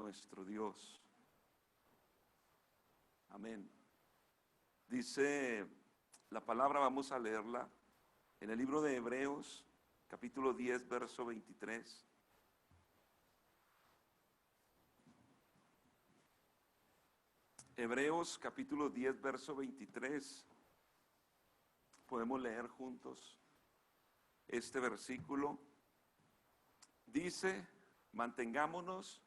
nuestro Dios. Amén. Dice la palabra, vamos a leerla en el libro de Hebreos, capítulo 10, verso 23. Hebreos capítulo 10, verso 23. Podemos leer juntos este versículo. Dice: mantengámonos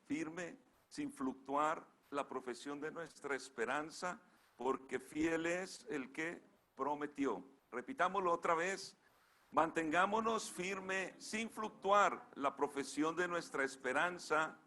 firme sin fluctuar la profesión de nuestra esperanza, porque fiel es el que prometió. Repitámoslo otra vez: mantengámonos firme sin fluctuar la profesión de nuestra esperanza,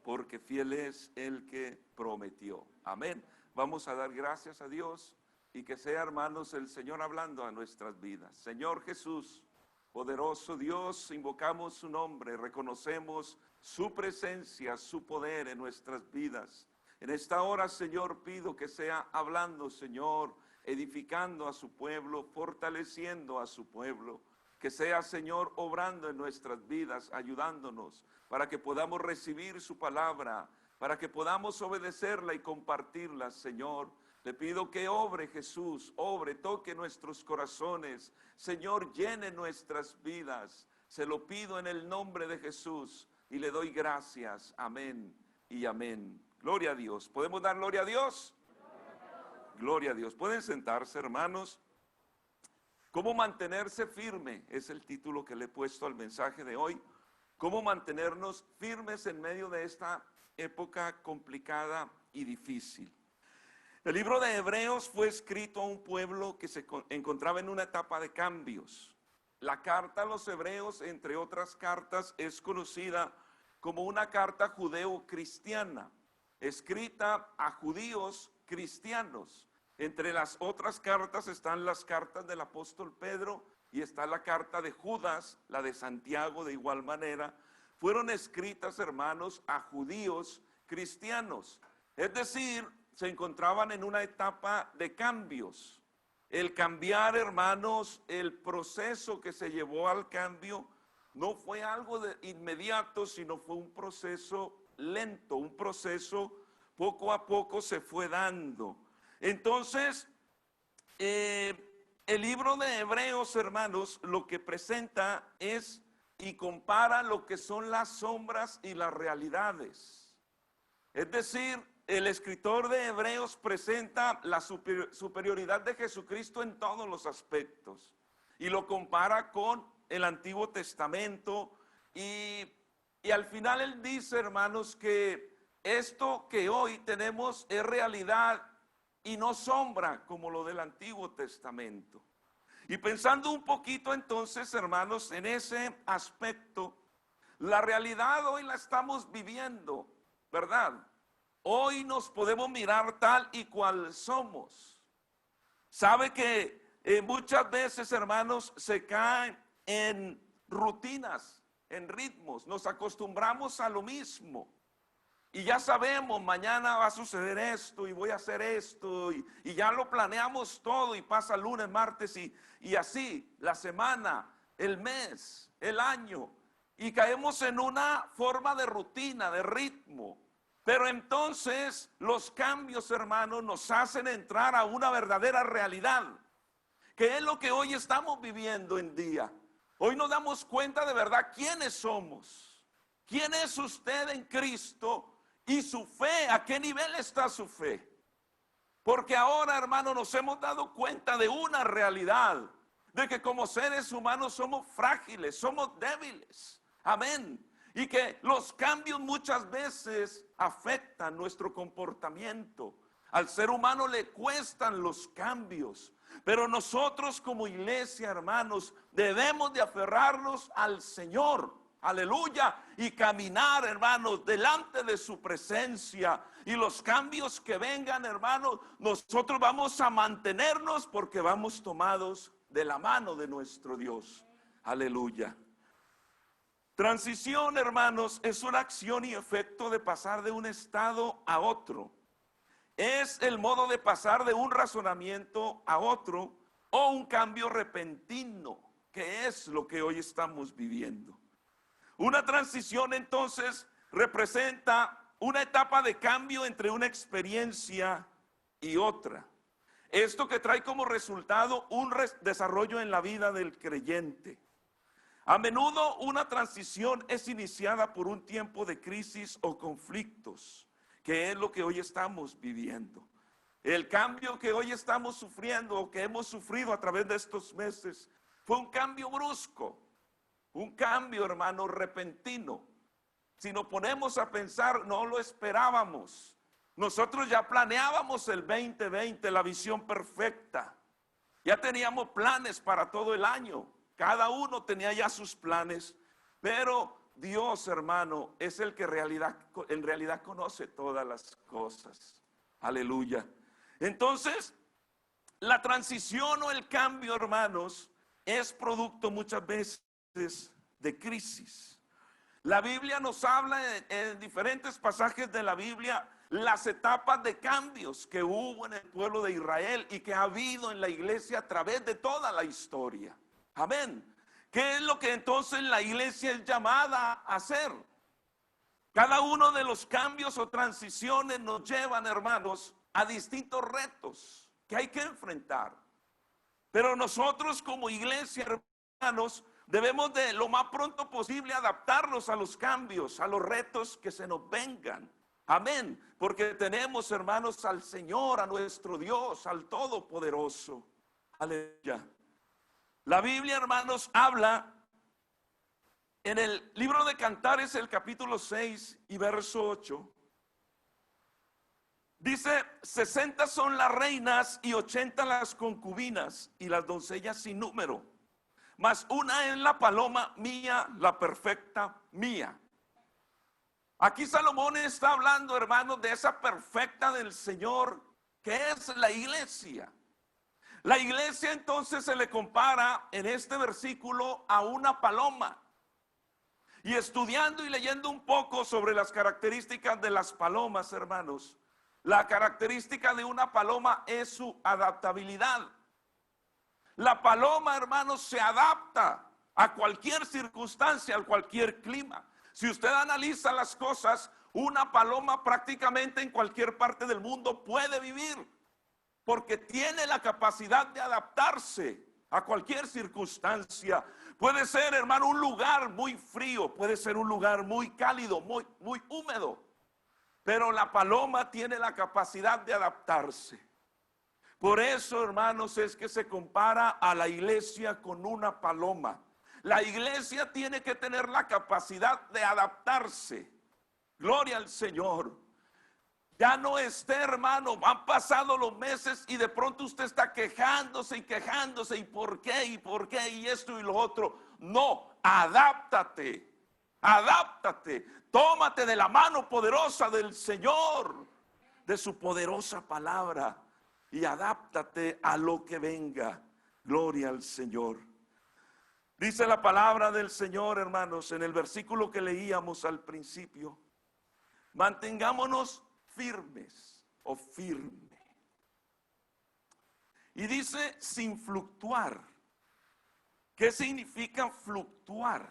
porque fiel es el que prometió. Amén. Vamos a dar gracias a Dios y que sea, hermanos, el Señor hablando a nuestras vidas. Señor Jesús, poderoso Dios, invocamos su nombre, reconocemos su presencia, su poder en nuestras vidas. En esta hora, Señor, pido que sea hablando, Señor, edificando a su pueblo, fortaleciendo a su pueblo. Que sea, Señor, obrando en nuestras vidas, ayudándonos para que podamos recibir su palabra, para que podamos obedecerla y compartirla, Señor. Le pido que obre, Jesús, obre, toque nuestros corazones. Señor, llene nuestras vidas. Se lo pido en el nombre de Jesús y le doy gracias. Amén y amén. Gloria a Dios. ¿Podemos dar gloria a Dios? Gloria a Dios. ¿Pueden sentarse, hermanos? ¿Cómo mantenerse firme? Es el título que le he puesto al mensaje de hoy. ¿Cómo mantenernos firmes en medio de esta época complicada y difícil? El libro de Hebreos fue escrito a un pueblo que se encontraba en una etapa de cambios. La carta a los hebreos, entre otras cartas, es conocida como una carta judeo-cristiana, escrita a judíos cristianos. Entre las otras cartas están las cartas del apóstol Pedro y está la carta de Judas, la de Santiago de igual manera. Fueron escritas, hermanos, a judíos cristianos. Es decir, se encontraban en una etapa de cambios. El cambiar, hermanos, el proceso que se llevó al cambio no fue algo de inmediato, sino fue un proceso lento, un proceso poco a poco se fue dando. Entonces, el libro de Hebreos, hermanos, lo que presenta es y compara lo que son las sombras y las realidades. Es decir, el escritor de Hebreos presenta la superioridad de Jesucristo en todos los aspectos y lo compara con el Antiguo Testamento y al final él dice, hermanos, que esto que hoy tenemos es realidad y no sombra como lo del Antiguo Testamento. Y pensando un poquito entonces, hermanos, en ese aspecto, la realidad hoy la estamos viviendo, ¿verdad? Hoy nos podemos mirar tal y cual somos. Sabe que muchas veces, hermanos, se caen en rutinas, en ritmos, nos acostumbramos a lo mismo. Y ya sabemos, mañana va a suceder esto y voy a hacer esto y ya lo planeamos todo y pasa lunes, martes y así, la semana, el mes, el año. Y caemos en una forma de rutina, de ritmo. Pero entonces los cambios, hermanos, nos hacen entrar a una verdadera realidad, que es lo que hoy estamos viviendo en día. Hoy nos damos cuenta de verdad quiénes somos, quién es usted en Cristo. Y su fe, ¿a qué nivel está su fe? Porque ahora, hermano, nos hemos dado cuenta de una realidad, de que como seres humanos somos frágiles, somos débiles. Amén. Y que los cambios muchas veces afectan nuestro comportamiento. Al ser humano le cuestan los cambios. Pero nosotros como iglesia, hermanos, debemos de aferrarnos al Señor. Aleluya, y caminar, hermanos, delante de su presencia. Y los cambios que vengan, hermanos, nosotros vamos a mantenernos porque vamos tomados de la mano de nuestro Dios. Aleluya. Transición, hermanos, es una acción y efecto de pasar de un estado a otro. Es el modo de pasar de un razonamiento a otro o un cambio repentino, que es lo que hoy estamos viviendo. Una transición entonces representa una etapa de cambio entre una experiencia y otra. Esto que trae como resultado un desarrollo en la vida del creyente. A menudo una transición es iniciada por un tiempo de crisis o conflictos, que es lo que hoy estamos viviendo. El cambio que hoy estamos sufriendo o que hemos sufrido a través de estos meses fue un cambio brusco, un cambio, hermano, repentino. Si nos ponemos a pensar, no lo esperábamos. Nosotros ya planeábamos el 2020, la visión perfecta. Ya teníamos planes para todo el año. Cada uno tenía ya sus planes. Pero Dios, hermano, es el que en realidad conoce todas las cosas. Aleluya. Entonces, la transición o el cambio, hermanos, es producto muchas veces de crisis. La Biblia nos habla en diferentes pasajes de la Biblia las etapas de cambios que hubo en el pueblo de Israel y que ha habido en la iglesia a través de toda la historia. Amén. ¿Qué es lo que entonces la iglesia es llamada a hacer? Cada uno de los cambios o transiciones nos llevan, hermanos, a distintos retos que hay que enfrentar. Pero nosotros como iglesia, hermanos, debemos de lo más pronto posible adaptarnos a los cambios, a los retos que se nos vengan. Amén. Porque tenemos, hermanos, al Señor, a nuestro Dios, al Todopoderoso. Aleluya. La Biblia, hermanos, habla en el libro de Cantares, el capítulo 6 y verso 8. Dice, 60 son las reinas y 80 las concubinas y las doncellas sin número. Mas una es la paloma mía, la perfecta mía. Aquí Salomón está hablando, hermanos, de esa perfecta del Señor, que es la iglesia. La iglesia entonces se le compara en este versículo a una paloma. Y estudiando y leyendo un poco sobre las características de las palomas, hermanos, la característica de una paloma es su adaptabilidad. La paloma, hermanos, se adapta a cualquier circunstancia, a cualquier clima. Si usted analiza las cosas, una paloma prácticamente en cualquier parte del mundo puede vivir, porque tiene la capacidad de adaptarse a cualquier circunstancia. Puede ser, hermano, un lugar muy frío, puede ser un lugar muy cálido, muy húmedo, pero la paloma tiene la capacidad de adaptarse. Por eso, hermanos, es que se compara a la iglesia con una paloma. La iglesia tiene que tener la capacidad de adaptarse. Gloria al Señor. Ya no esté, hermano, han pasado los meses y de pronto usted está quejándose y por qué, y esto y lo otro. No, adáptate, tómate de la mano poderosa del Señor, de su poderosa palabra, y adáptate a lo que venga. Gloria al Señor. Dice la palabra del Señor, hermanos, en el versículo que leíamos al principio: mantengámonos firmes o firme. Y dice sin fluctuar. ¿Qué significa fluctuar?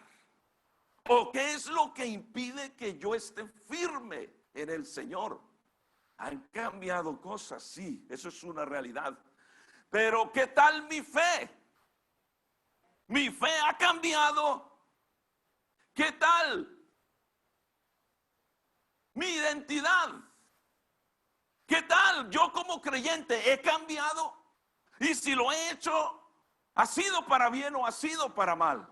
¿O qué es lo que impide que yo esté firme en el Señor? Han cambiado cosas, sí, eso es una realidad. Pero ¿qué tal mi fe? Mi fe ha cambiado. ¿Qué tal mi identidad? ¿Qué tal yo como creyente he cambiado? Y si lo he hecho, ¿ha sido para bien o ha sido para mal?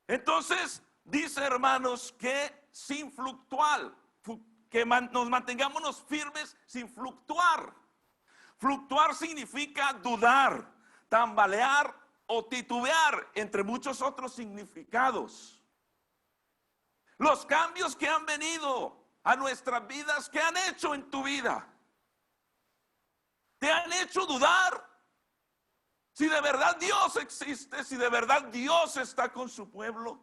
Entonces dice, hermanos, que sin fluctuar, que nos mantengámonos firmes sin fluctuar. Fluctuar significa dudar, tambalear o titubear, entre muchos otros significados. Los cambios que han venido a nuestras vidas, ¿qué han hecho en tu vida? ¿Te han hecho dudar si de verdad Dios existe, si de verdad Dios está con su pueblo?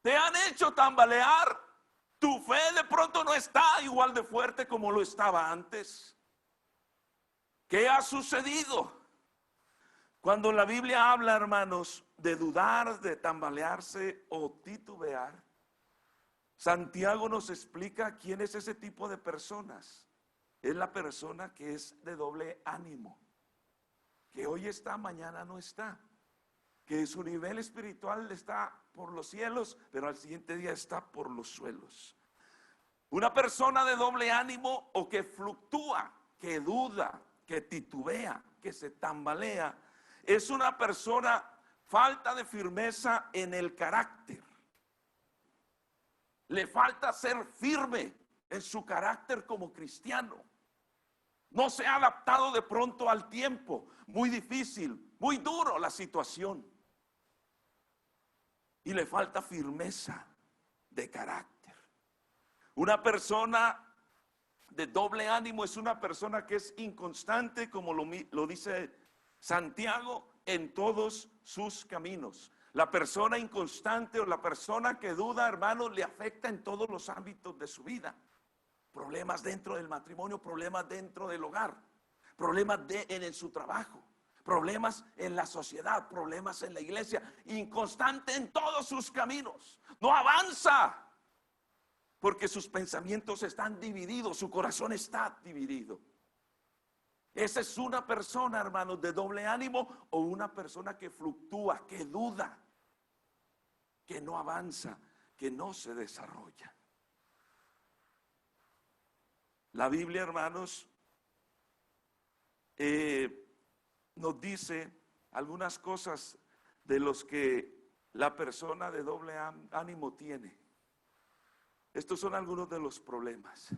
¿Te han hecho tambalear? ¿Tu fe de pronto no está igual de fuerte como lo estaba antes? ¿Qué ha sucedido? Cuando la Biblia habla, hermanos, de dudar, de tambalearse o titubear, Santiago nos explica quién es ese tipo de personas. Es la persona que es de doble ánimo, que hoy está, mañana no está, que su nivel espiritual está por los cielos, pero al siguiente día está por los suelos. Una persona de doble ánimo o que fluctúa, que duda, que titubea, que se tambalea, es una persona falta de firmeza en el carácter. Le falta ser firme en su carácter como cristiano. No se ha adaptado de pronto al tiempo. Muy difícil, muy duro la situación. Y le falta firmeza de carácter. Una persona de doble ánimo es una persona que es inconstante, como lo dice Santiago, en todos sus caminos. La persona inconstante o la persona que duda, hermano, le afecta en todos los ámbitos de su vida. Problemas dentro del matrimonio, problemas dentro del hogar, problemas en su trabajo, problemas en la sociedad, problemas en la iglesia. Inconstante en todos sus caminos. No avanza porque sus pensamientos están divididos, su corazón está dividido. Esa es una persona, hermanos, de doble ánimo o una persona que fluctúa, que duda, que no avanza, que no se desarrolla. La Biblia, hermanos, nos dice algunas cosas de los que la persona de doble ánimo tiene. Estos son algunos de los problemas.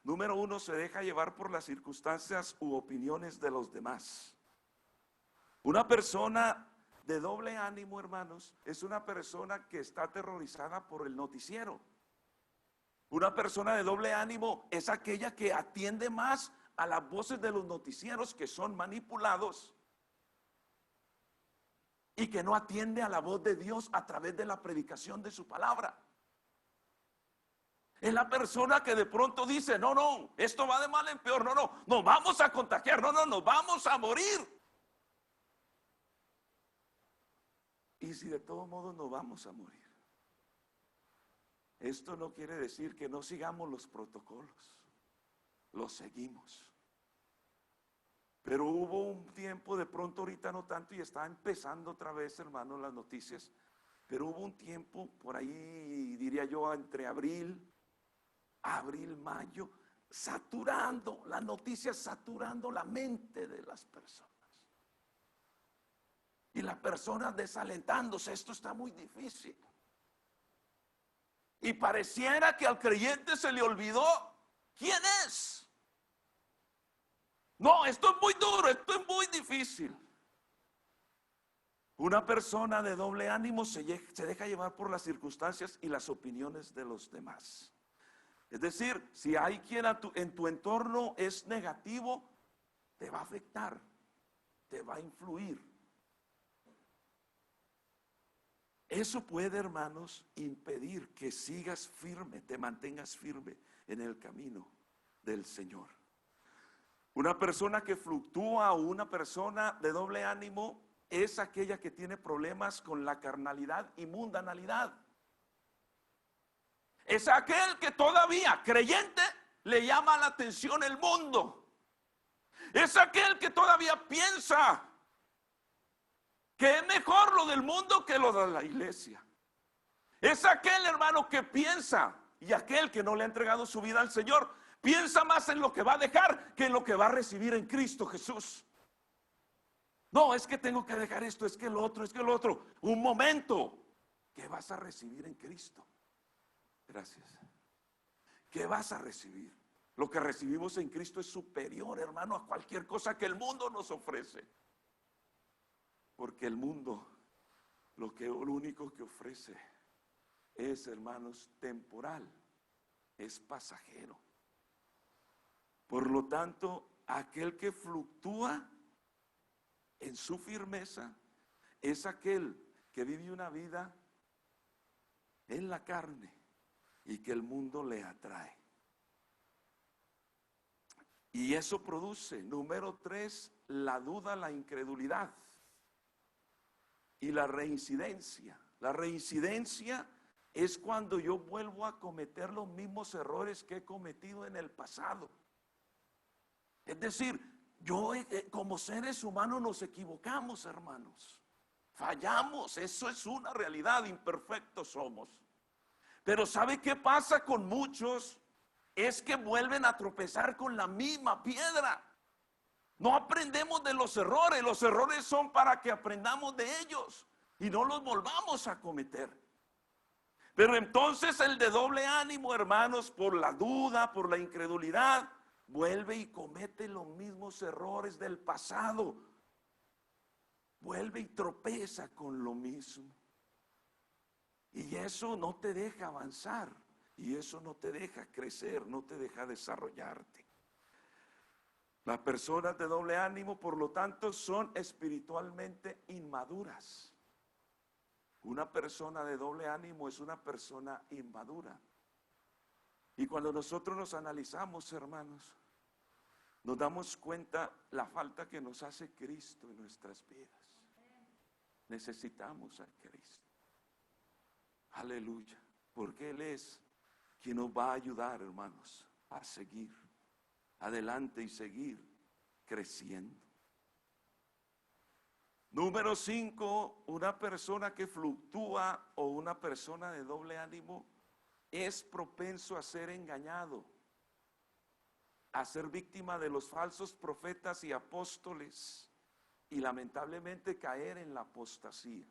Número uno, se deja llevar por las circunstancias u opiniones de los demás. Una persona de doble ánimo, hermanos, es una persona que está aterrorizada por el noticiero. Una persona de doble ánimo es aquella que atiende más a las voces de los noticieros que son manipulados y que no atiende a la voz de Dios a través de la predicación de su palabra. Es la persona que de pronto dice, no, no, esto va de mal en peor, no, no, nos vamos a contagiar, no, no, nos vamos a morir. Y si de todos modos nos vamos a morir. Esto no quiere decir que no sigamos los protocolos, los seguimos. Pero hubo un tiempo, de pronto ahorita no tanto, y está empezando otra vez, hermano, las noticias. Pero hubo un tiempo, por ahí diría yo, entre abril, mayo, saturando las noticias, saturando la mente de las personas. Y las personas desalentándose, esto está muy difícil. Y pareciera que al creyente se le olvidó quién es. No, esto es muy duro, esto es muy difícil. Una persona de doble ánimo se deja llevar por las circunstancias y las opiniones de los demás. Es decir, si hay quien en tu entorno es negativo, te va a afectar, te va a influir. Eso puede, hermanos, impedir que sigas firme, te mantengas firme en el camino del Señor. Una persona que fluctúa o una persona de doble ánimo es aquella que tiene problemas con la carnalidad y mundanalidad. Es aquel que todavía, creyente, le llama la atención el mundo. Es aquel que todavía piensa que es mejor lo del mundo que lo de la iglesia. Es aquel, hermano, que piensa, y aquel que no le ha entregado su vida al Señor, piensa más en lo que va a dejar que en lo que va a recibir en Cristo Jesús. No, es que tengo que dejar esto, es que lo otro, es que lo otro. Un momento, ¿qué vas a recibir en Cristo? Gracias. ¿Qué vas a recibir? Lo que recibimos en Cristo es superior, hermano, a cualquier cosa que el mundo nos ofrece. Porque el mundo, lo único que ofrece es, hermanos, temporal, es pasajero. Por lo tanto, aquel que fluctúa en su firmeza es aquel que vive una vida en la carne y que el mundo le atrae. Y eso produce, número 3, la duda, la incredulidad. y la reincidencia. La reincidencia es cuando yo vuelvo a cometer los mismos errores que he cometido en el pasado. Es decir, como seres humanos nos equivocamos, hermanos. Fallamos, eso es una realidad, imperfectos somos. Pero ¿sabe qué pasa con muchos? Es que vuelven a tropezar con la misma piedra. No aprendemos de los errores son para que aprendamos de ellos y no los volvamos a cometer. Pero entonces el de doble ánimo, hermanos, por la duda, por la incredulidad, vuelve y comete los mismos errores del pasado. Vuelve y tropeza con lo mismo. Y eso no te deja avanzar. Y eso no te deja crecer, no te deja desarrollarte. Las personas de doble ánimo, por lo tanto, son espiritualmente inmaduras. Una persona de doble ánimo es una persona inmadura. Y cuando nosotros nos analizamos, hermanos, nos damos cuenta la falta que nos hace Cristo en nuestras vidas. Necesitamos a Cristo. Aleluya. Porque Él es quien nos va a ayudar, hermanos, a seguir adelante y seguir creciendo. Número 5, una persona que fluctúa o una persona de doble ánimo es propenso a ser engañado, a ser víctima de los falsos profetas y apóstoles y lamentablemente caer en la apostasía.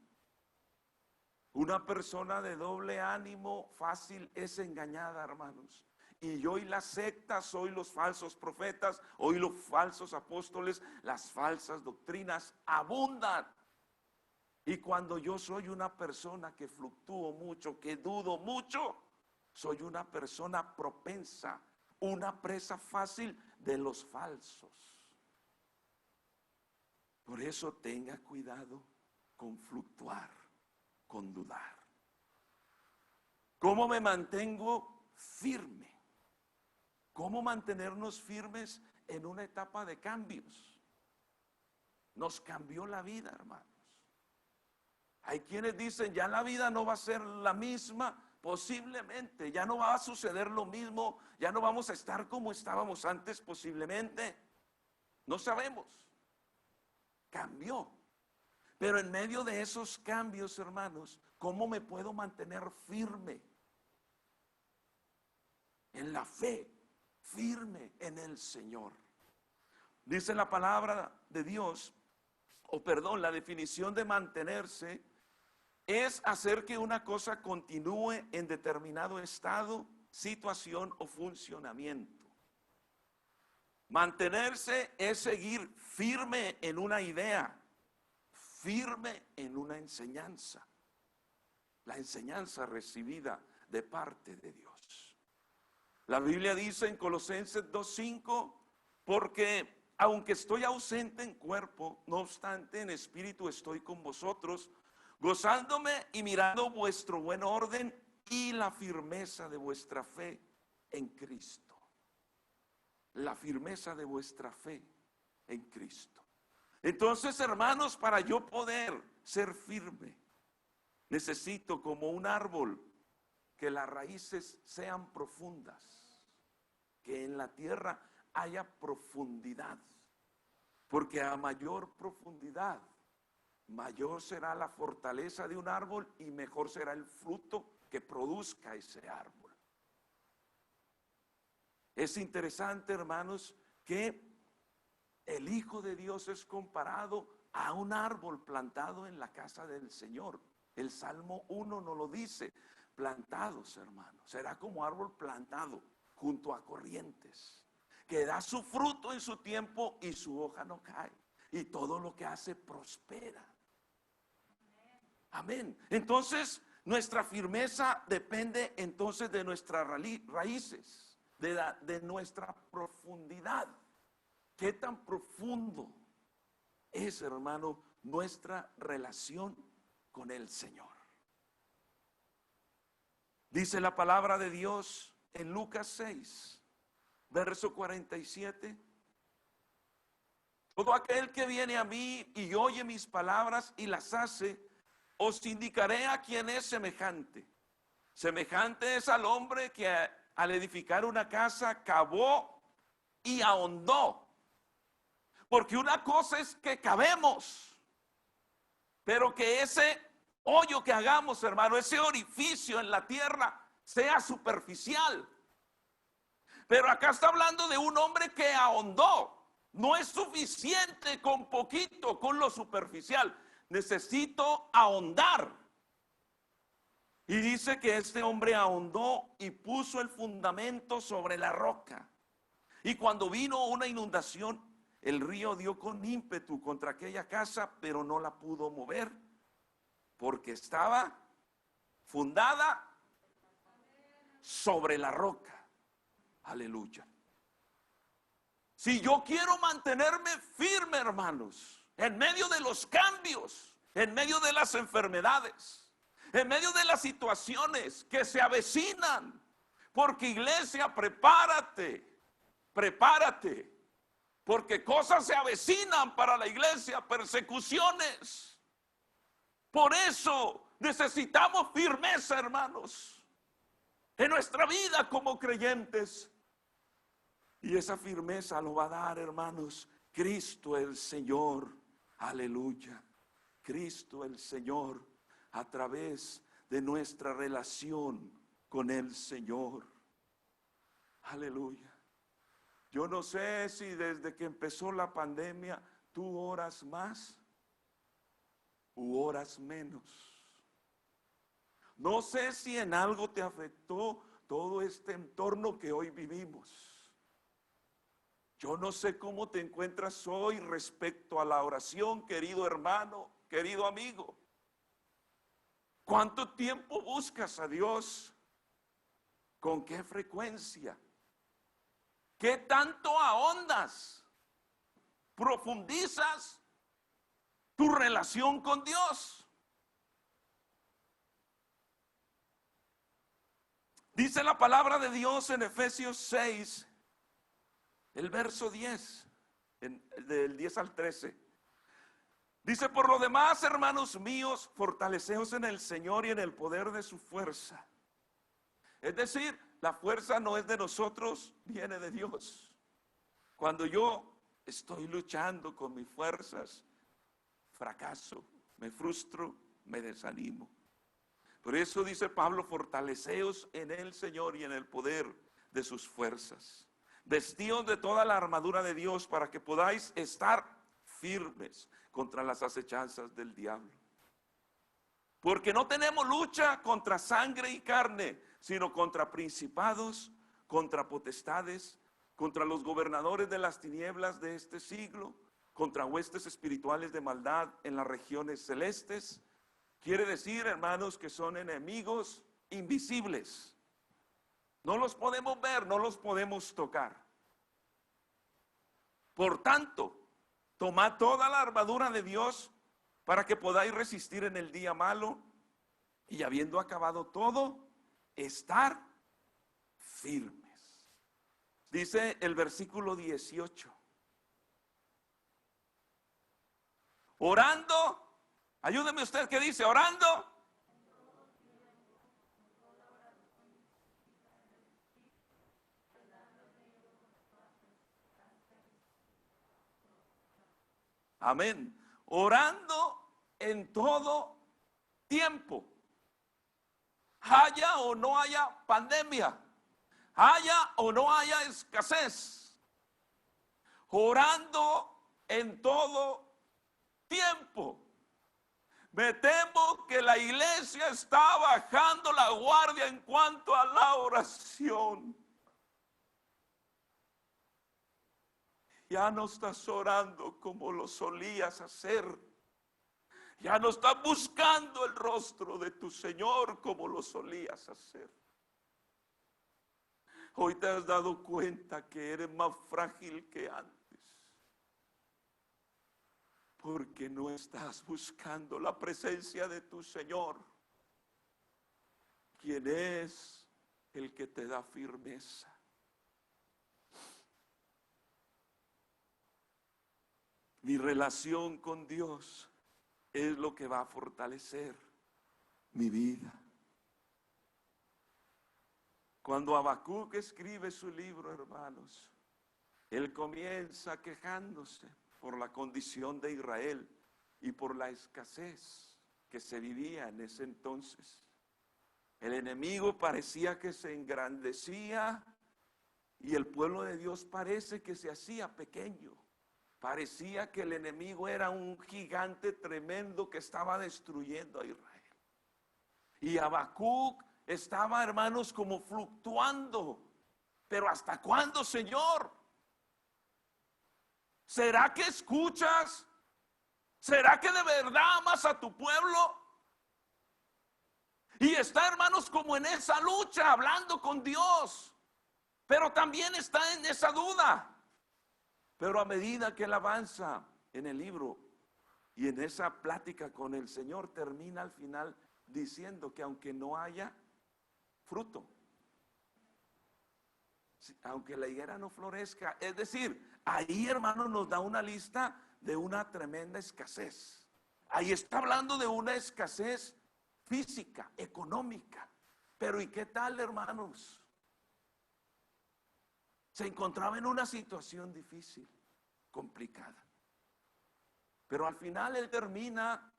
Una persona de doble ánimo fácil es engañada, hermanos. Y hoy las sectas, hoy los falsos profetas, hoy los falsos apóstoles, las falsas doctrinas abundan. Y cuando yo soy una persona que fluctúo mucho, que dudo mucho, soy una persona propensa, una presa fácil de los falsos. Por eso tenga cuidado con fluctuar, con dudar. ¿Cómo me mantengo firme? ¿Cómo mantenernos firmes en una etapa de cambios? Nos cambió la vida, hermanos. Hay quienes dicen, ya la vida no va a ser la misma, posiblemente, ya no va a suceder lo mismo, ya no vamos a estar como estábamos antes, posiblemente. No sabemos. Cambió. Pero en medio de esos cambios, hermanos, ¿cómo me puedo mantener firme en la fe? Firme en el Señor. Dice la palabra de Dios, la definición de mantenerse es hacer que una cosa continúe en determinado estado, situación o funcionamiento. Mantenerse es seguir firme en una idea, firme en una enseñanza, la enseñanza recibida de parte de Dios. La Biblia dice en Colosenses 2:5, porque aunque estoy ausente en cuerpo, no obstante en espíritu estoy con vosotros, gozándome y mirando vuestro buen orden y la firmeza de vuestra fe en Cristo. La firmeza de vuestra fe en Cristo. Entonces, hermanos, para yo poder ser firme, necesito como un árbol que las raíces sean profundas, que en la tierra haya profundidad, porque a mayor profundidad, mayor será la fortaleza de un árbol y mejor será el fruto que produzca ese árbol. Es interesante, hermanos, que el Hijo de Dios es comparado a un árbol plantado en la casa del Señor. El Salmo 1 nos lo dice. Plantados, hermanos, será como árbol plantado junto a corrientes, que da su fruto en su tiempo y su hoja no cae, y todo lo que hace prospera. Amén. Entonces, nuestra firmeza depende entonces de nuestras raíces, de nuestra profundidad. ¿Qué tan profundo es, hermano, nuestra relación con el Señor? Dice la palabra de Dios en Lucas 6, verso 47. Todo aquel que viene a mí y oye mis palabras y las hace, os indicaré a quién es semejante. Semejante es al hombre que al edificar una casa cavó y ahondó. Porque una cosa es que cavemos, pero que ese hoyo que hagamos, hermano, ese orificio en la tierra sea superficial. Pero acá está hablando de un hombre que ahondó. No es suficiente con poquito, con lo superficial. Necesito ahondar. Y dice que este hombre ahondó y puso el fundamento sobre la roca. Y cuando vino una inundación, el río dio con ímpetu contra aquella casa, pero no la pudo mover, porque estaba fundada sobre la roca. Aleluya. Si yo quiero mantenerme firme, hermanos, en medio de los cambios, en medio de las enfermedades, en medio de las situaciones que se avecinan, porque iglesia, prepárate, prepárate, porque cosas se avecinan para la iglesia, persecuciones. Por eso necesitamos firmeza, hermanos, en nuestra vida como creyentes. Y esa firmeza lo va a dar, hermanos, Cristo el Señor. Aleluya. Cristo el Señor, a través de nuestra relación con el Señor. Aleluya. Yo no sé si desde que empezó la pandemia tú oras más u oras menos. No sé si en algo te afectó todo este entorno que hoy vivimos. Yo no sé cómo te encuentras hoy respecto a la oración, querido hermano, querido amigo. ¿Cuánto tiempo buscas a Dios? ¿Con qué frecuencia? ¿Qué tanto ahondas? ¿Profundizas tu relación con Dios? Dice la palabra de Dios en Efesios 6, el verso 10, del 10 al 13. Dice: por lo demás, hermanos míos, fortaleceos en el Señor y en el poder de su fuerza. Es decir, la fuerza no es de nosotros, viene de Dios. Cuando yo estoy luchando con mis fuerzas, fracaso, me frustro, me desanimo. Por eso dice Pablo: fortaleceos en el Señor y en el poder de sus fuerzas. Vestíos de toda la armadura de Dios para que podáis estar firmes contra las acechanzas del diablo. Porque no tenemos lucha contra sangre y carne, sino contra principados, contra potestades, contra los gobernadores de las tinieblas de este siglo, contra huestes espirituales de maldad en las regiones celestes. Quiere decir, hermanos, que son enemigos invisibles. No los podemos ver, no los podemos tocar. Por tanto, tomad toda la armadura de Dios para que podáis resistir en el día malo, y habiendo acabado todo, estar firmes. Dice el versículo 18. Orando, ayúdeme usted, ¿qué dice? Orando. Amén. Orando en todo tiempo. Haya o no haya pandemia, haya o no haya escasez. Orando en todo tiempo. Me temo que la iglesia está bajando la guardia en cuanto a la oración. Ya no estás orando como lo solías hacer. Ya no estás buscando el rostro de tu Señor como lo solías hacer. Hoy te has dado cuenta que eres más frágil que antes, porque no estás buscando la presencia de tu Señor, quien es el que te da firmeza. Mi relación con Dios es lo que va a fortalecer mi vida. Cuando Habacuc escribe su libro, hermanos, él comienza quejándose por la condición de Israel y por la escasez que se vivía en ese entonces. El enemigo parecía que se engrandecía y el pueblo de Dios parece que se hacía pequeño. Parecía que el enemigo era un gigante tremendo que estaba destruyendo a Israel. Y Habacuc estaba, hermanos, como fluctuando. Pero ¿hasta cuándo, Señor? ¿Será que escuchas? ¿Será que de verdad amas a tu pueblo? Y está, hermanos, como en esa lucha, hablando con Dios. Pero también está en esa duda. Pero a medida que él avanza en el libro y en esa plática con el Señor, termina al final diciendo que aunque no haya fruto, aunque la higuera no florezca, es decir, ahí, hermano, nos da una lista de una tremenda escasez. Ahí está hablando de una escasez física, económica. Pero ¿y qué tal, hermanos? Se encontraba en una situación difícil, complicada. Pero al final él termina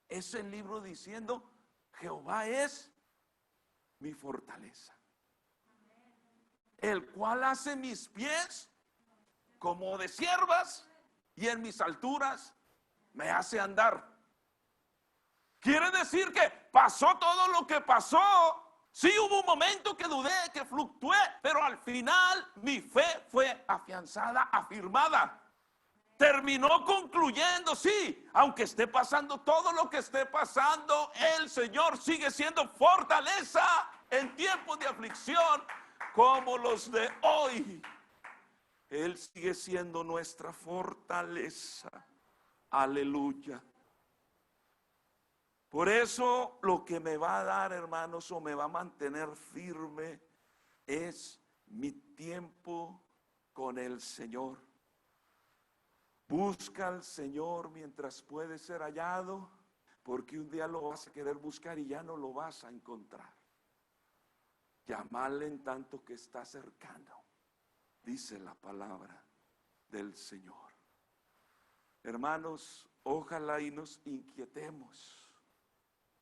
ese libro diciendo: Jehová es mi fortaleza, el cual hace mis pies como de ciervas y en mis alturas me hace andar. Quiere decir que pasó todo lo que pasó. Sí, hubo un momento que dudé, que fluctué, pero al final mi fe fue afianzada, afirmada. Terminó concluyendo, sí, aunque esté pasando todo lo que esté pasando, el Señor sigue siendo fortaleza en tiempos de aflicción como los de hoy. Él sigue siendo nuestra fortaleza. Aleluya. Por eso lo que me va a dar, hermanos, o me va a mantener firme es mi tiempo con el Señor. Busca al Señor mientras puede ser hallado, porque un día lo vas a querer buscar y ya no lo vas a encontrar. Llamarle en tanto que está cercano, dice la palabra del Señor. Hermanos, ojalá y nos inquietemos.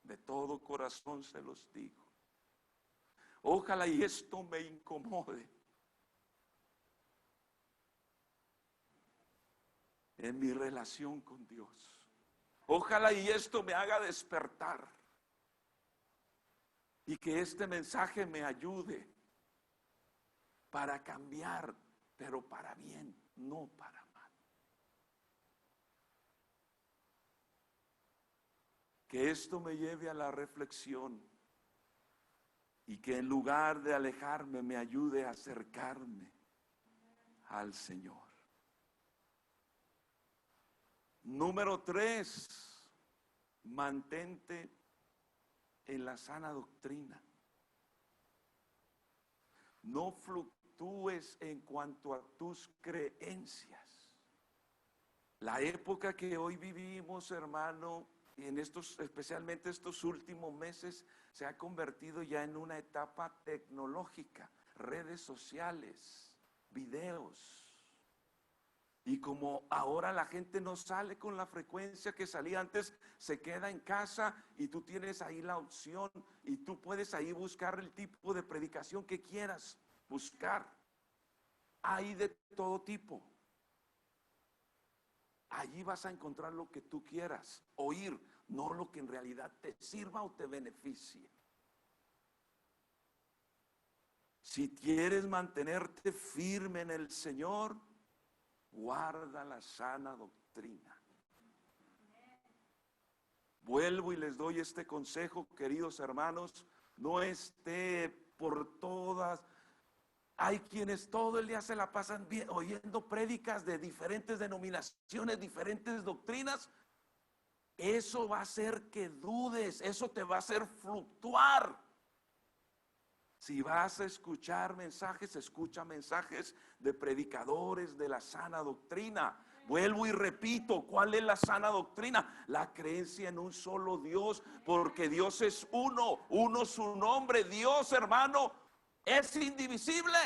De todo corazón se los digo. Ojalá y esto me incomode en mi relación con Dios. Ojalá y esto me haga despertar y que este mensaje me ayude para cambiar, pero para bien, no para mal. Que esto me lleve a la reflexión y que en lugar de alejarme me ayude a acercarme al Señor. Número 3, mantente en la sana doctrina. No fluctúes en cuanto a tus creencias. La época que hoy vivimos, hermano, y en estos, especialmente estos últimos meses, se ha convertido ya en una etapa tecnológica, redes sociales, videos. Y como ahora la gente no sale con la frecuencia que salía antes, se queda en casa y tú tienes ahí la opción y tú puedes ahí buscar el tipo de predicación que quieras buscar. Hay de todo tipo. Allí vas a encontrar lo que tú quieras oír, no lo que en realidad te sirva o te beneficie. Si quieres mantenerte firme en el Señor, guarda la sana doctrina. Vuelvo y les doy este consejo, queridos hermanos, no esté por todas. Hay quienes todo el día se la pasan oyendo prédicas de diferentes denominaciones, diferentes doctrinas. Eso va a hacer que dudes, eso te va a hacer fluctuar. Si vas a escuchar mensajes, escucha mensajes de predicadores de la sana doctrina, Vuelvo y repito, ¿cuál es la sana doctrina? La creencia en un solo Dios, porque Dios es uno, uno su nombre. Dios, hermano, es indivisible.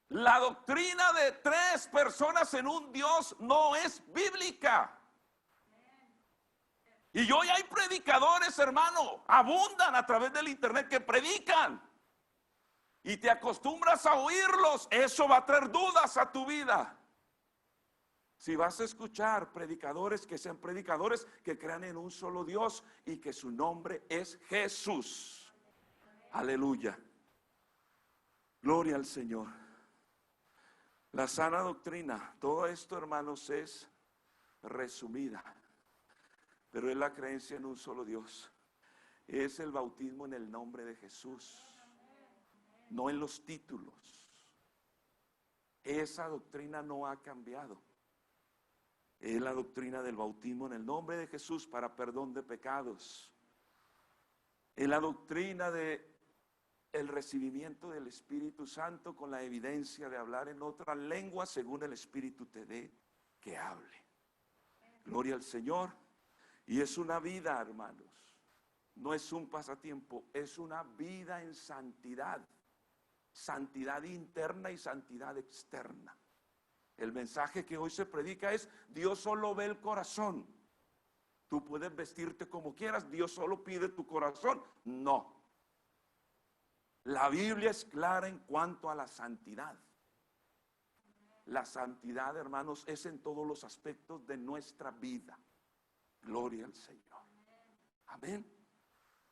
La doctrina de tres personas en un Dios no es bíblica. Y hoy hay predicadores, hermano, abundan a través del internet que predican. Y te acostumbras a oírlos, eso va a traer dudas a tu vida. Si vas a escuchar predicadores, que sean predicadores que crean en un solo Dios y que su nombre es Jesús. Aleluya. Gloria al Señor. La sana doctrina, todo esto, hermanos, es resumida, pero es la creencia en un solo Dios. Es el bautismo en el nombre de Jesús, no en los títulos. Esa doctrina no ha cambiado. Es la doctrina del bautismo en el nombre de Jesús para perdón de pecados. Es la doctrina de el recibimiento del Espíritu Santo con la evidencia de hablar en otra lengua según el Espíritu te dé que hable. Gloria al Señor. Y es una vida, hermanos. No es un pasatiempo, es una vida en santidad. Santidad interna y santidad externa. El mensaje que hoy se predica es: Dios solo ve el corazón. Tú puedes vestirte como quieras, Dios solo pide tu corazón. No. La Biblia es clara en cuanto a la santidad. La santidad, hermanos, es en todos los aspectos de nuestra vida. Gloria al Señor. Amén.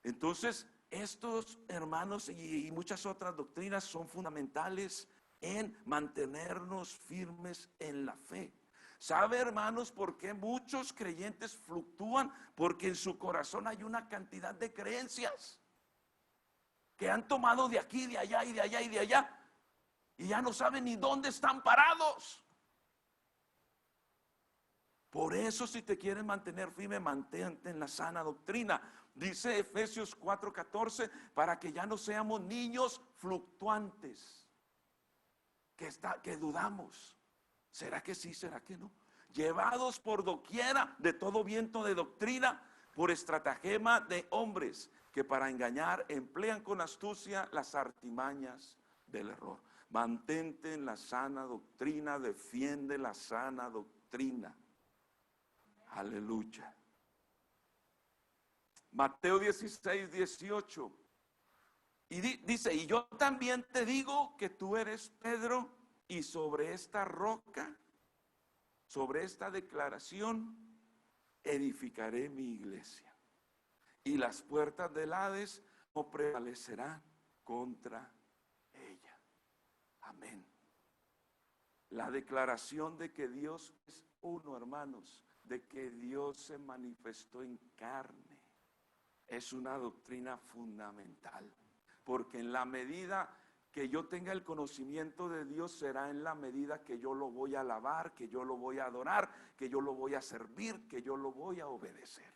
Entonces, estos, hermanos, y muchas otras doctrinas son fundamentales en mantenernos firmes en la fe. ¿Sabe, hermanos, por qué muchos creyentes fluctúan? Porque en su corazón hay una cantidad de creencias que han tomado de aquí, de allá y de allá y de allá, y ya no saben ni dónde están parados. Por eso, si te quieres mantener firme, mantente en la sana doctrina. Dice Efesios 4:14, para que ya no seamos niños fluctuantes, que dudamos. ¿Será que sí? ¿Será que no? Llevados por doquiera de todo viento de doctrina, por estratagema de hombres, que para engañar emplean con astucia las artimañas del error. Mantente en la sana doctrina, defiende la sana doctrina. Aleluya. Mateo 16:18. Y dice: y yo también te digo que tú eres Pedro, y sobre esta roca, sobre esta declaración, edificaré mi iglesia. Y las puertas del Hades no prevalecerán contra ella. Amén. La declaración de que Dios es uno, hermanos, de que Dios se manifestó en carne, es una doctrina fundamental. Porque en la medida que yo tenga el conocimiento de Dios, será en la medida que yo lo voy a alabar, que yo lo voy a adorar, que yo lo voy a servir, que yo lo voy a obedecer.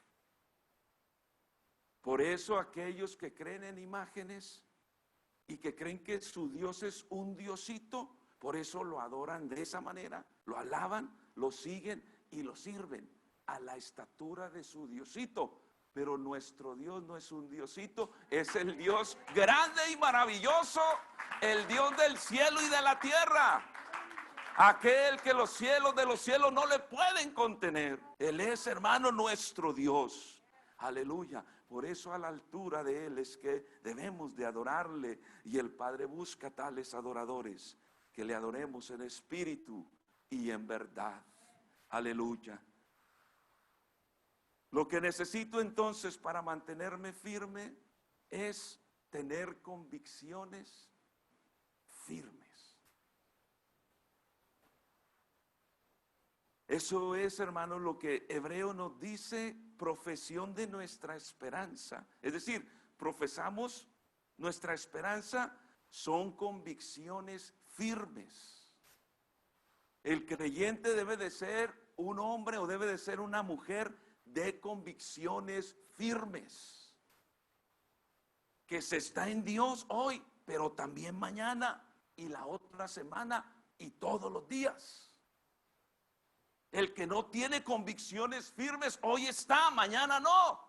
Por eso aquellos que creen en imágenes y que creen que su Dios es un diosito, por eso lo adoran de esa manera, lo alaban, lo siguen y lo sirven a la estatura de su diosito. Pero nuestro Dios no es un diosito, es el Dios grande y maravilloso, el Dios del cielo y de la tierra. Aquel que los cielos de los cielos no le pueden contener. Él es, hermano, nuestro Dios. Aleluya. Por eso a la altura de Él es que debemos de adorarle. Y el Padre busca tales adoradores, que le adoremos en espíritu y en verdad. Aleluya. Lo que necesito entonces para mantenerme firme es tener convicciones firmes. Eso es, hermanos, lo que Hebreo nos dice, profesión de nuestra esperanza. Es decir, profesamos nuestra esperanza, son convicciones firmes. El creyente debe de ser un hombre o debe de ser una mujer de convicciones firmes, que se está en Dios hoy, pero también mañana y la otra semana y todos los días. El que no tiene convicciones firmes, hoy está, mañana no.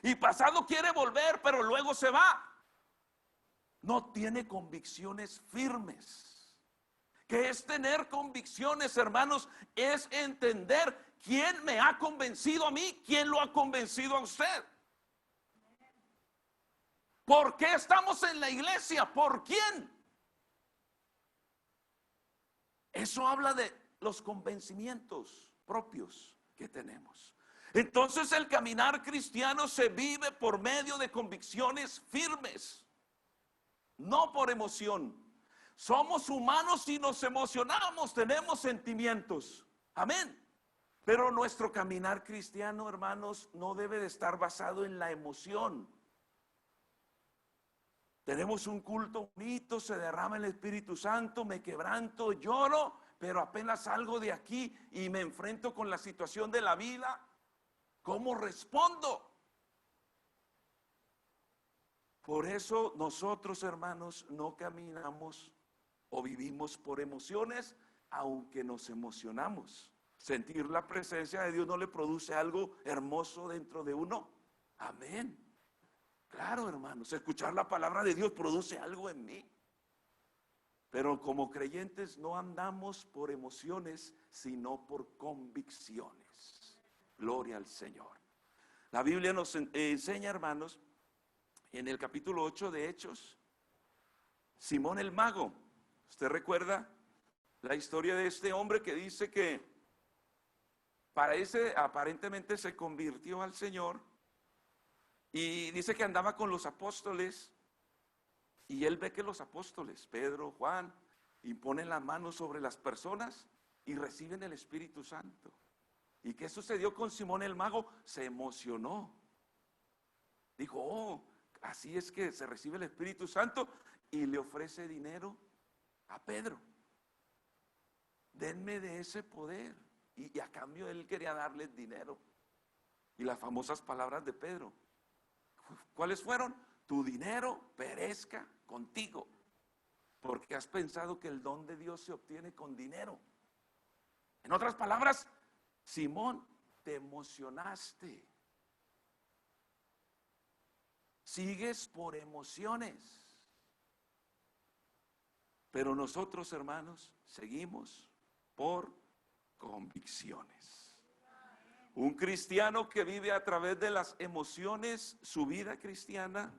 Y pasado quiere volver, pero luego se va. No tiene convicciones firmes. ¿Qué es tener convicciones, hermanos? Es entender quién me ha convencido a mí, quién lo ha convencido a usted. ¿Por qué estamos en la iglesia? ¿Por quién? Eso habla de los convencimientos propios que tenemos. Entonces el caminar cristiano se vive por medio de convicciones firmes, no por emoción. Somos humanos y nos emocionamos, tenemos sentimientos. Amén. Pero nuestro caminar cristiano, hermanos, no debe de estar basado en la emoción. Tenemos un culto bonito, se derrama el Espíritu Santo, me quebranto, lloro, pero apenas salgo de aquí y me enfrento con la situación de la vida, ¿cómo respondo? Por eso nosotros, hermanos, no caminamos o vivimos por emociones, aunque nos emocionamos. Sentir la presencia de Dios no le produce algo hermoso dentro de uno. Amén. Claro, hermanos, escuchar la palabra de Dios produce algo en mí. Pero como creyentes no andamos por emociones, sino por convicciones. Gloria al Señor. La Biblia nos enseña, hermanos, en el capítulo 8 de Hechos, Simón el mago. ¿Usted recuerda la historia de este hombre que dice que aparentemente se convirtió al Señor? Y dice que andaba con los apóstoles y él ve que los apóstoles, Pedro, Juan, imponen la mano sobre las personas y reciben el Espíritu Santo. ¿Y qué sucedió con Simón el mago? Se emocionó. Dijo, oh, así es que se recibe el Espíritu Santo, y le ofrece dinero a Pedro. Denme de ese poder. Y a cambio él quería darles dinero. Y las famosas palabras de Pedro, ¿cuáles fueron? Tu dinero perezca contigo, porque has pensado que el don de Dios se obtiene con dinero. En otras palabras, Simón, te emocionaste. Sigues por emociones. Pero nosotros, hermanos, seguimos por convicciones. Un cristiano que vive a través de las emociones, su vida cristiana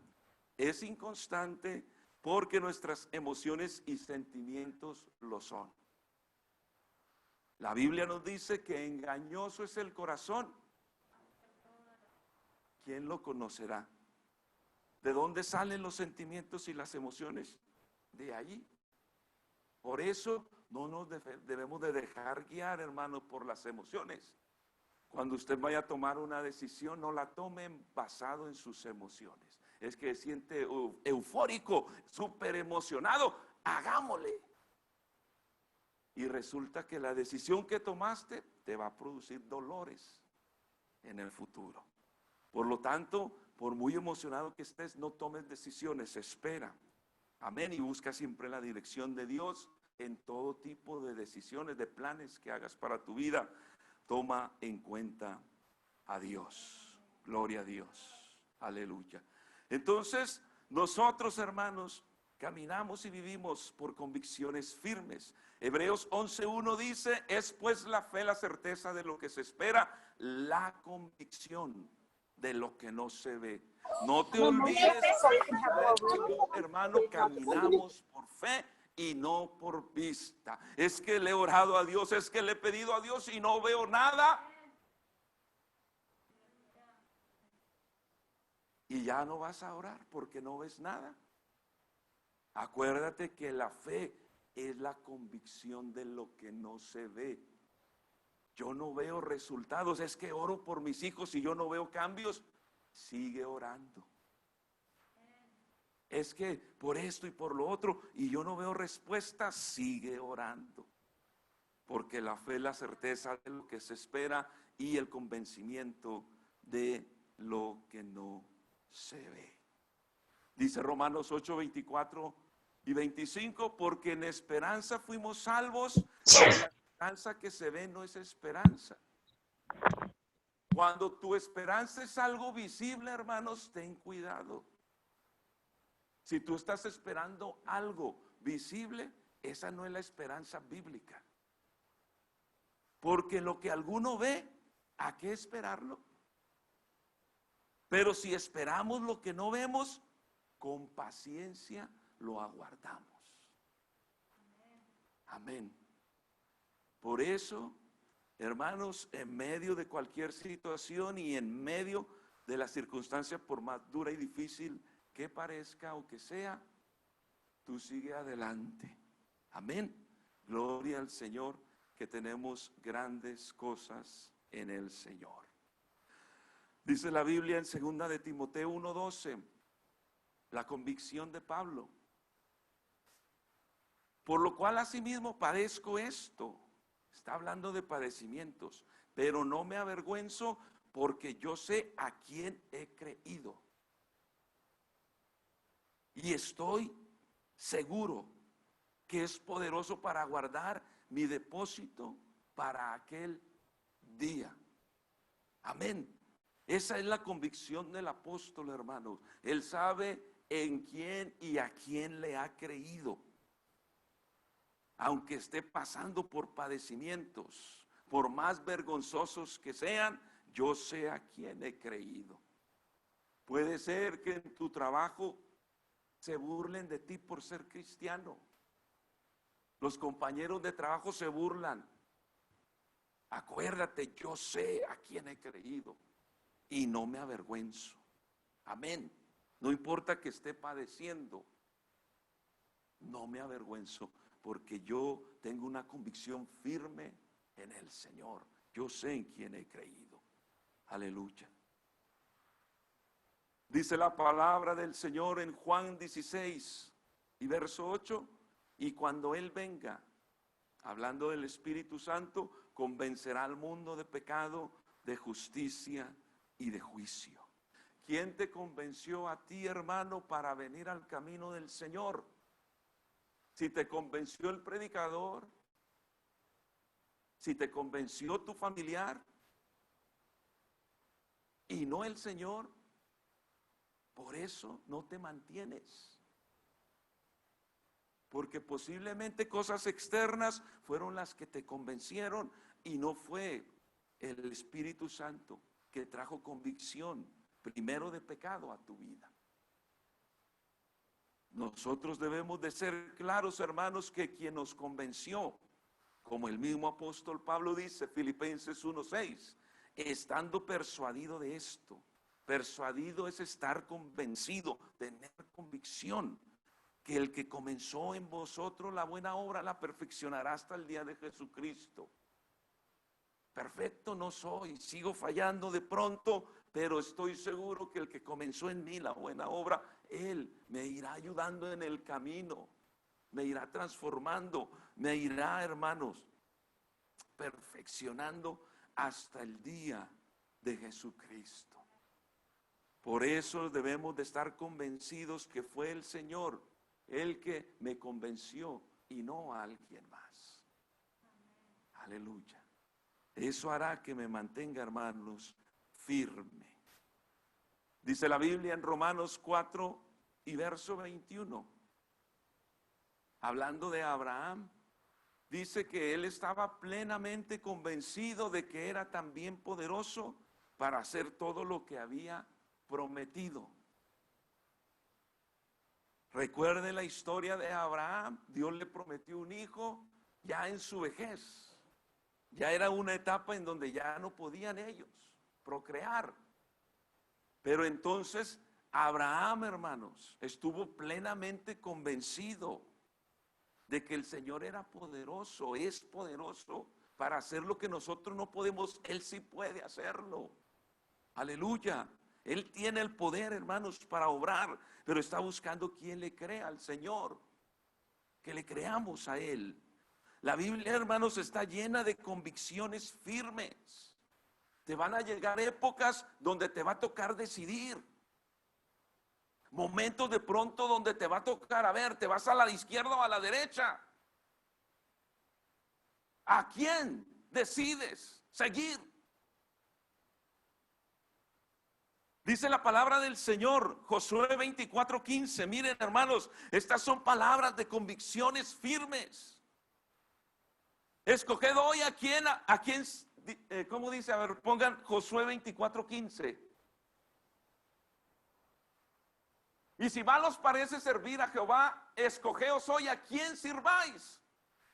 es inconstante porque nuestras emociones y sentimientos lo son. La Biblia nos dice que engañoso es el corazón. ¿Quién lo conocerá? ¿De dónde salen los sentimientos y las emociones? De allí. Por eso no nos debemos de dejar guiar, hermanos, por las emociones. Cuando usted vaya a tomar una decisión, no la tome basado en sus emociones. Es que se siente eufórico, súper emocionado, hagámosle. Y resulta que la decisión que tomaste te va a producir dolores en el futuro. Por lo tanto, por muy emocionado que estés, no tomes decisiones, espera. Amén. Y busca siempre la dirección de Dios en todo tipo de decisiones, de planes que hagas para tu vida. Toma en cuenta a Dios. Gloria a Dios. Aleluya. Entonces, nosotros, hermanos, caminamos y vivimos por convicciones firmes. Hebreos 11:1 dice, es pues la fe la certeza de lo que se espera, la convicción de lo que no se ve. No te olvides, hermano, caminamos por fe y no por vista. Es que le he orado a Dios, es que le he pedido a Dios y no veo nada. Y ya no vas a orar porque no ves nada. Acuérdate que la fe es la convicción de lo que no se ve. Yo no veo resultados, es que oro por mis hijos y yo no veo cambios. Sigue orando. Es que por esto y por lo otro y yo no veo respuesta, sigue orando. Porque la fe es la certeza de lo que se espera y el convencimiento de lo que no se ve. Dice Romanos 8:24, Y 25, porque en esperanza fuimos salvos, pero la esperanza que se ve no es esperanza. Cuando tu esperanza es algo visible, hermanos, ten cuidado. Si tú estás esperando algo visible, esa no es la esperanza bíblica. Porque lo que alguno ve, ¿a qué esperarlo? Pero si esperamos lo que no vemos, con paciencia lo aguardamos. Amén. Por eso, hermanos, en medio de cualquier situación y en medio de la circunstancia, por más dura y difícil que parezca o que sea, tú sigue adelante. Amén. Gloria al Señor, que tenemos grandes cosas en el Señor. Dice la Biblia en 2 de Timoteo 1:12, la convicción de Pablo. Por lo cual asimismo padezco esto. Está hablando de padecimientos, pero no me avergüenzo porque yo sé a quién he creído. Y estoy seguro que es poderoso para guardar mi depósito para aquel día. Amén. Esa es la convicción del apóstol, hermanos. Él sabe en quién y a quién le ha creído. Aunque esté pasando por padecimientos, por más vergonzosos que sean, yo sé a quién he creído. Puede ser que en tu trabajo se burlen de ti por ser cristiano. Los compañeros de trabajo se burlan. Acuérdate, yo sé a quién he creído y no me avergüenzo. Amén. No importa que esté padeciendo, no me avergüenzo, porque yo tengo una convicción firme en el Señor. Yo sé en quién he creído. Aleluya. Dice la palabra del Señor en Juan 16 y verso 8, y cuando Él venga, hablando del Espíritu Santo, convencerá al mundo de pecado, de justicia y de juicio. ¿Quién te convenció a ti, hermano, para venir al camino del Señor? Si te convenció el predicador, si te convenció tu familiar y no el Señor, por eso no te mantienes. Porque posiblemente cosas externas fueron las que te convencieron y no fue el Espíritu Santo que trajo convicción, primero de pecado, a tu vida. Nosotros debemos de ser claros, hermanos, que quien nos convenció, como el mismo apóstol Pablo dice, Filipenses 1:6, estando persuadido de esto. Persuadido es estar convencido, tener convicción, que el que comenzó en vosotros la buena obra la perfeccionará hasta el día de Jesucristo. Perfecto no soy, sigo fallando de pronto, pero estoy seguro que el que comenzó en mí la buena obra, Él me irá ayudando en el camino, me irá transformando, me irá, hermanos, perfeccionando hasta el día de Jesucristo. Por eso debemos de estar convencidos que fue el Señor el que me convenció y no a alguien más. Aleluya. Eso hará que me mantenga, hermanos, firme. Dice la Biblia en Romanos 4 y verso 21, hablando de Abraham, dice que él estaba plenamente convencido de que era también poderoso para hacer todo lo que había prometido. Recuerde la historia de Abraham. Dios le prometió un hijo ya en su vejez. Ya era una etapa en donde ya no podían ellos procrear. Pero entonces Abraham, hermanos, estuvo plenamente convencido de que el Señor era poderoso, es poderoso para hacer lo que nosotros no podemos. Él sí puede hacerlo. Aleluya. Él tiene el poder, hermanos, para obrar, pero está buscando quien le crea al Señor, que le creamos a Él. La Biblia, hermanos, está llena de convicciones firmes. Te van a llegar épocas donde te va a tocar decidir. Momentos de pronto donde te va a tocar, a ver, te vas a la izquierda o a la derecha. ¿A quién decides seguir? Dice la palabra del Señor, Josué 24:15. Miren, hermanos, estas son palabras de convicciones firmes. Escoged hoy ¿cómo dice? A ver, pongan Josué 24:15. Y si mal os parece servir a Jehová, escogeos hoy a quién sirváis.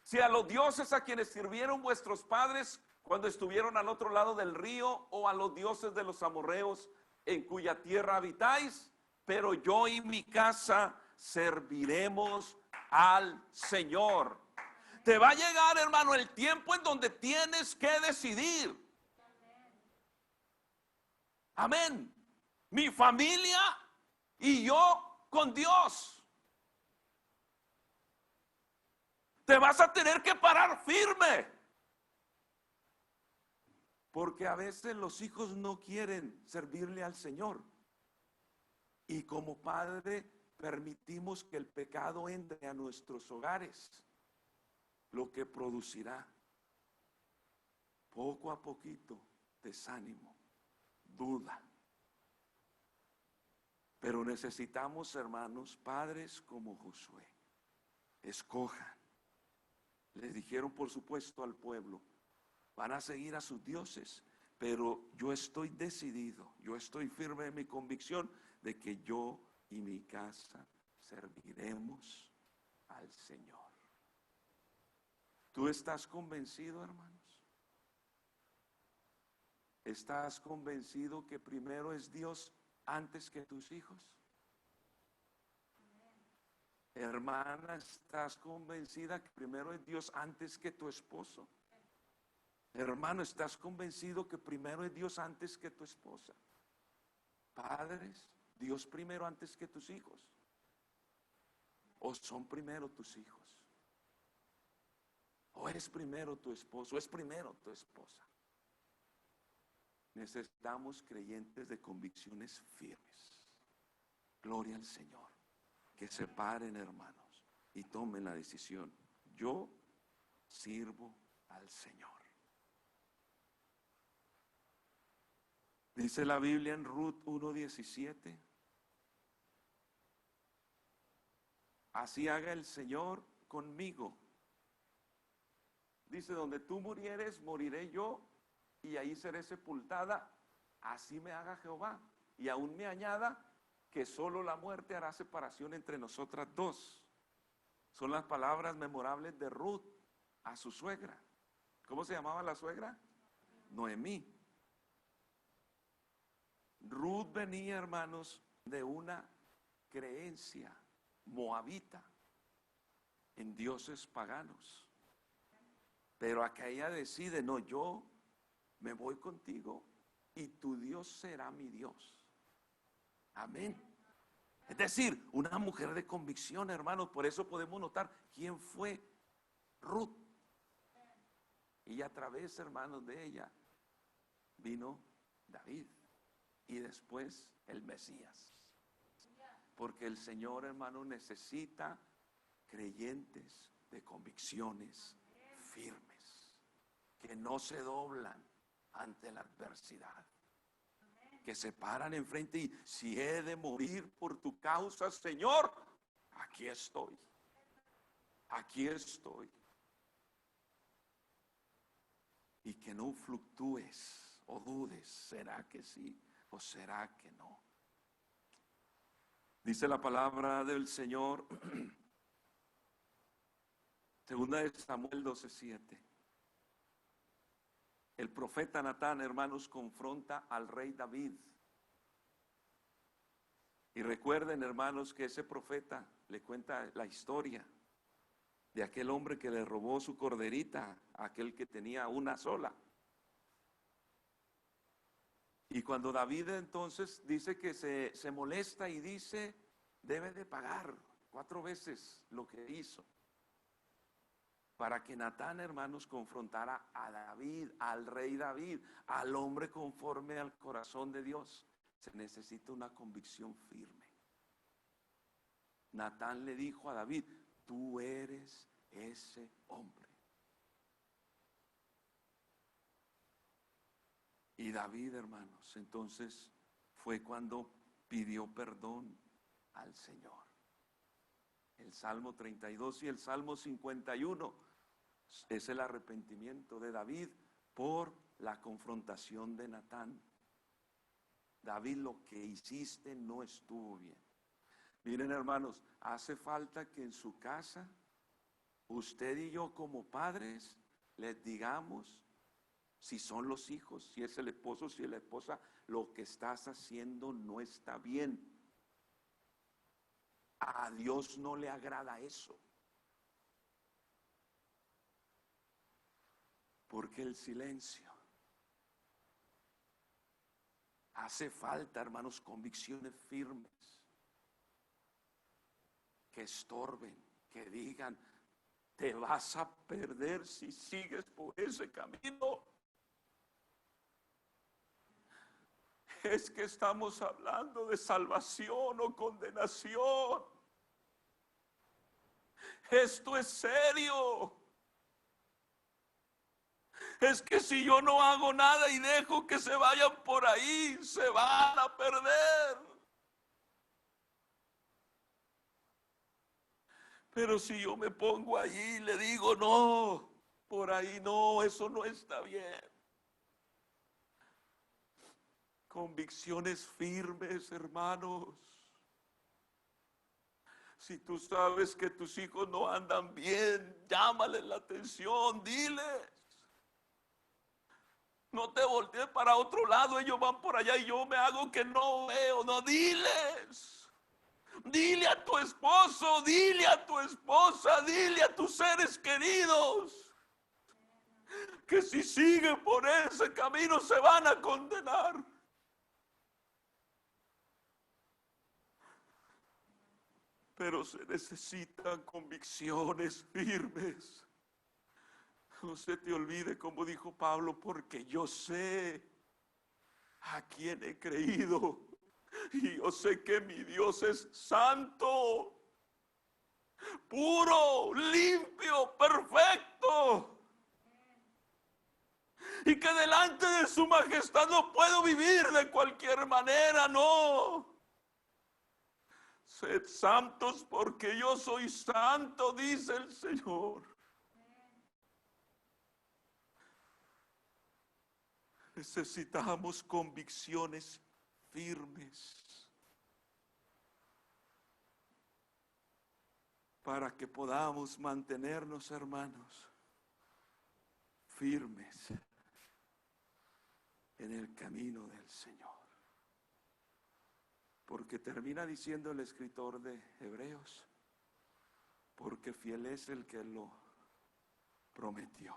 Si a los dioses a quienes sirvieron vuestros padres cuando estuvieron al otro lado del río, o a los dioses de los amorreos en cuya tierra habitáis, pero yo y mi casa serviremos al Señor. Te va a llegar, hermano, el tiempo en donde tienes que decidir. Amén. Mi familia y yo con Dios. Te vas a tener que parar firme. Porque a veces los hijos no quieren servirle al Señor. Y como padre permitimos que el pecado entre a nuestros hogares, lo que producirá poco a poquito desánimo, duda. Pero necesitamos, hermanos, padres como Josué. Escojan. Les dijeron, por supuesto, al pueblo: van a seguir a sus dioses, pero yo estoy decidido, yo estoy firme en mi convicción de que yo y mi casa serviremos al Señor. ¿Tú estás convencido, hermanos? ¿Estás convencido que primero es Dios antes que tus hijos? Hermana, ¿estás convencida que primero es Dios antes que tu esposo? Hermano, ¿estás convencido que primero es Dios antes que tu esposa? Padres, ¿Dios primero antes que tus hijos? ¿O son primero tus hijos? ¿O es primero tu esposo? ¿O es primero tu esposa? Necesitamos creyentes de convicciones firmes. Gloria al Señor. Que se paren, hermanos, y tomen la decisión. Yo sirvo al Señor. Dice la Biblia en Ruth 1:17. Así haga el Señor conmigo. Dice, donde tú murieres, moriré yo, y ahí seré sepultada. Así me haga Jehová. Y aún me añada que solo la muerte hará separación entre nosotras dos. Son las palabras memorables de Ruth a su suegra. ¿Cómo se llamaba la suegra? Noemí. Ruth venía, hermanos, de una creencia moabita en dioses paganos. Pero acá ella decide, no, yo me voy contigo y tu Dios será mi Dios. Amén. Es decir, una mujer de convicción, hermanos. Por eso podemos notar quién fue Ruth. Y a través, hermanos, de ella vino David. Y después el Mesías. Porque el Señor, hermano, necesita creyentes de convicciones firmes, que no se doblan ante la adversidad, que se paran enfrente y si he de morir por tu causa, Señor, aquí estoy. Aquí estoy. Y que no fluctúes o dudes, ¿será que sí o será que no? Dice la palabra del Señor, segunda de Samuel 12:7. El profeta Natán, hermanos, confronta al rey David. Y recuerden, hermanos, que ese profeta le cuenta la historia de aquel hombre que le robó su corderita a aquel que tenía una sola. Y cuando David entonces dice que se molesta y dice, debe de pagar 4 veces lo que hizo. Para que Natán, hermanos, confrontara a David, al rey David, al hombre conforme al corazón de Dios, se necesita una convicción firme. Natán le dijo a David: tú eres ese hombre. Y David, hermanos, entonces fue cuando pidió perdón al Señor. El Salmo 32 y el Salmo 51 es el arrepentimiento de David por la confrontación de Natán. David, lo que hiciste no estuvo bien. Miren, hermanos, hace falta que en su casa usted y yo como padres les digamos, si son los hijos, si es el esposo, si es la esposa, lo que estás haciendo no está bien. A Dios no le agrada eso. Porque el silencio. Hace falta, hermanos, convicciones firmes que estorben, que digan: te vas a perder si sigues por ese camino. Es que estamos hablando de salvación o condenación. Esto es serio. Es que si yo no hago nada y dejo que se vayan por ahí, se van a perder. Pero si yo me pongo allí y le digo: no, por ahí no, eso no está bien. Convicciones firmes, hermanos. Si tú sabes que tus hijos no andan bien, llámales la atención, diles. No te voltees para otro lado, ellos van por allá y yo me hago que no veo. No, diles. Dile a tu esposo, dile a tu esposa, dile a tus seres queridos que si siguen por ese camino se van a condenar. Pero se necesitan convicciones firmes. No se te olvide, como dijo Pablo, porque yo sé a quién he creído. Y yo sé que mi Dios es santo, puro, limpio, perfecto. Y que delante de su majestad no puedo vivir de cualquier manera, no. Sed santos porque yo soy santo, dice el Señor. Necesitamos convicciones firmes para que podamos mantenernos, hermanos, firmes en el camino del Señor. Porque termina diciendo el escritor de Hebreos: porque fiel es el que lo prometió.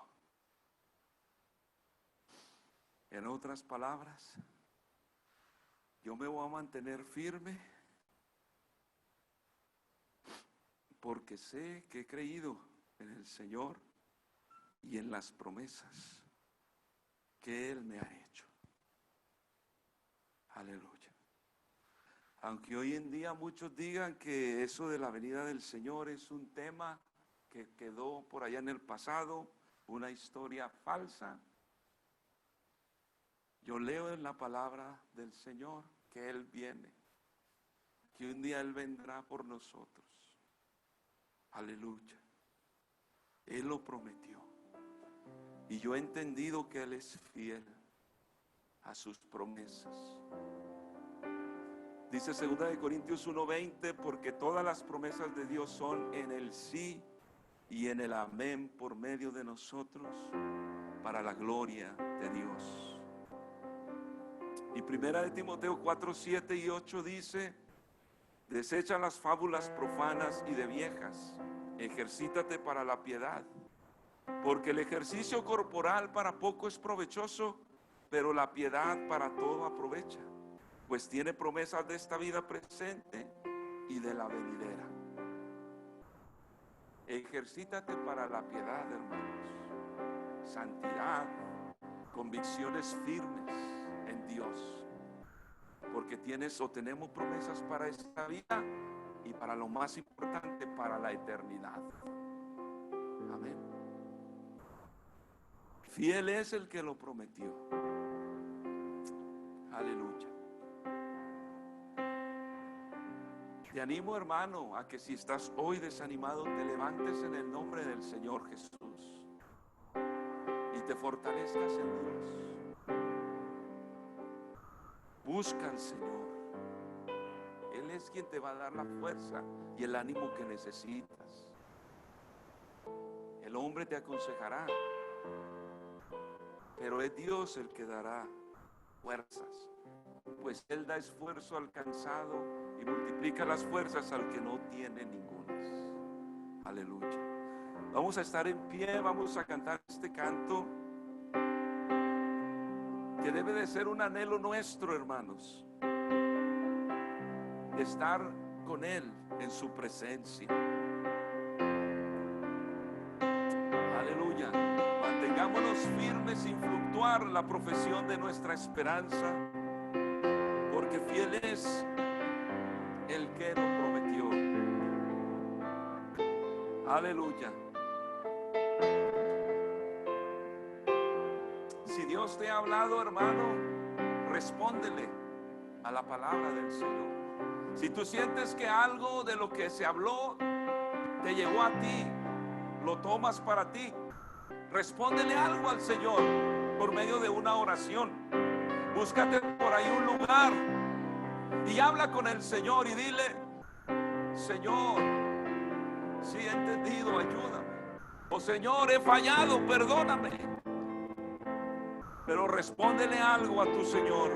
En otras palabras, yo me voy a mantener firme porque sé que he creído en el Señor y en las promesas que Él me ha hecho. Aleluya. Aunque hoy en día muchos digan que eso de la venida del Señor es un tema que quedó por allá en el pasado, una historia falsa. Yo leo en la palabra del Señor que Él viene, que un día Él vendrá por nosotros. Aleluya. Él lo prometió. Y yo he entendido que Él es fiel a sus promesas. Dice 2 Corintios 1:20, porque todas las promesas de Dios son en el sí y en el amén por medio de nosotros, para la gloria de Dios. Y 1 Timoteo 4:7 y 8 dice: desecha las fábulas profanas y de viejas, ejercítate para la piedad, porque el ejercicio corporal para poco es provechoso, pero la piedad para todo aprovecha, pues tiene promesas de esta vida presente y de la venidera. Ejercítate para la piedad, hermanos, santidad, convicciones firmes en Dios, porque tienes o tenemos promesas para esta vida y para lo más importante, para la eternidad. Amén. Fiel es el que lo prometió. Aleluya. Te animo, hermano, a que si estás hoy desanimado, te levantes en el nombre del Señor Jesús y te fortalezcas en Dios. Busca al Señor. Él es quien te va a dar la fuerza y el ánimo que necesitas. El hombre te aconsejará, pero es Dios el que dará fuerzas, pues Él da esfuerzo al cansado y multiplica las fuerzas al que no tiene ningunas. Aleluya. Vamos a estar en pie, vamos a cantar este canto que debe de ser un anhelo nuestro, hermanos, de estar con Él en su presencia. Aleluya. Mantengámonos firmes sin fluctuar la profesión de nuestra esperanza, porque fiel es el que lo prometió. Aleluya. Si Dios te ha hablado, hermano, respóndele a la palabra del Señor. Si tú sientes que algo de lo que se habló te llegó a ti, lo tomas para ti, respóndele algo al Señor por medio de una oración. Búscate por ahí un lugar y habla con el Señor y dile: Señor, si he entendido, ayúdame. O Señor, he fallado, perdóname. Pero respóndele algo a tu Señor.